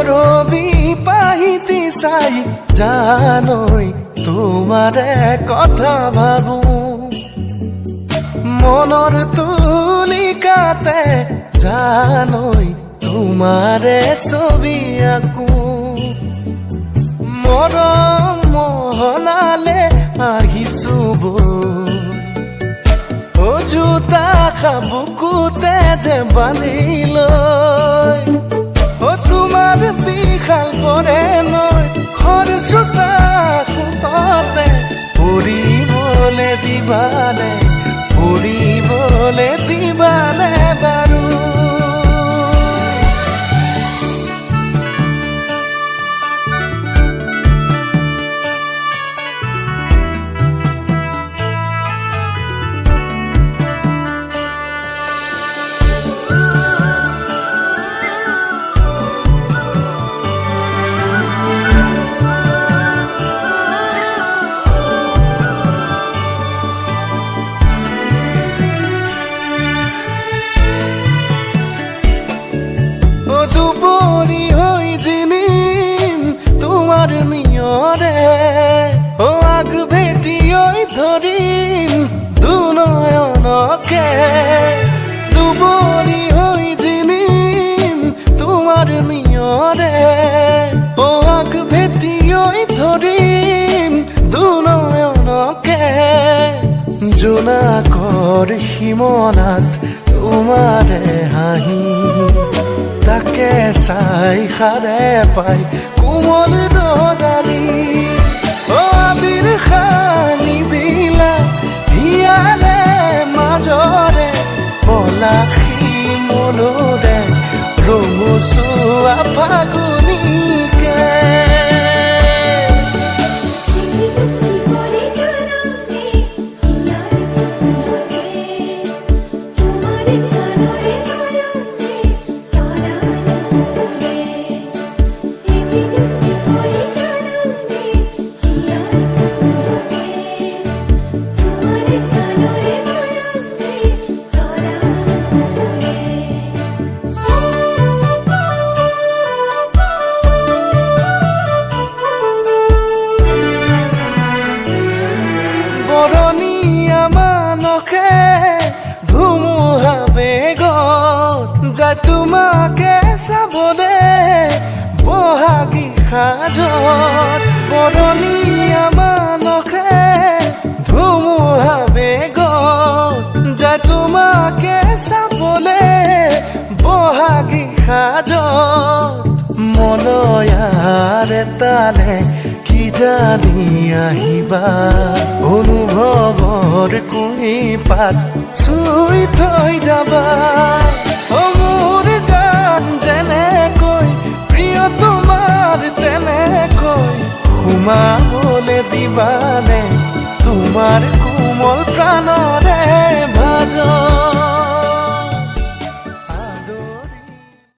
রবি পাহিতি চাই জানই তোমাৰে কথা ভাবো মনৰ তুলিকাতে জানই তোমাৰে ছবি আঁকো মৰম মোহনালে আহিছো জোতা খাবুকুতে যে বান্ধি লৈ তোমার বিশাল পরে নয় ঘর জোতা খুঁততে পরিবলে দিবানে বারু দুপরি হই জিনিম তোমার নিয়রে ও আগ ভেটি ওই ধরিম দুনয়নকে দুপরি হই জিনিম তোমার নিয়রে ও আগ ভেটি ওই ধরিম দুনয়নকে জোনাকৰ হিমনাত তোমাৰে হাঁহি তাকে চাই সাৰে পাই কোমল ৰদালি আবিৰ খানি দিলা হিয়াৰে মাজৰে পলাশী মনৰে ৰঙচুৱা ফাগুনিকে বৰণীয়া মানসে ধুমুহা বেগত যায় তোমাকে চাবলে বহাগী সাজত বৰণীয়া মানসে ধুমুহা বেগত যায় তোমাকে চাবলে বহাগী সাজত মলয়াৰে তালে কি জানি আহিবা অনুভৱৰ কুঁহিপাত চুই থৈ যাবা মোৰ গান যেনেকৈ প্ৰিয় তোমাৰ তেনেকৈ সোমাবলে দিবানে তোমাৰ কোমল প্ৰাণৰে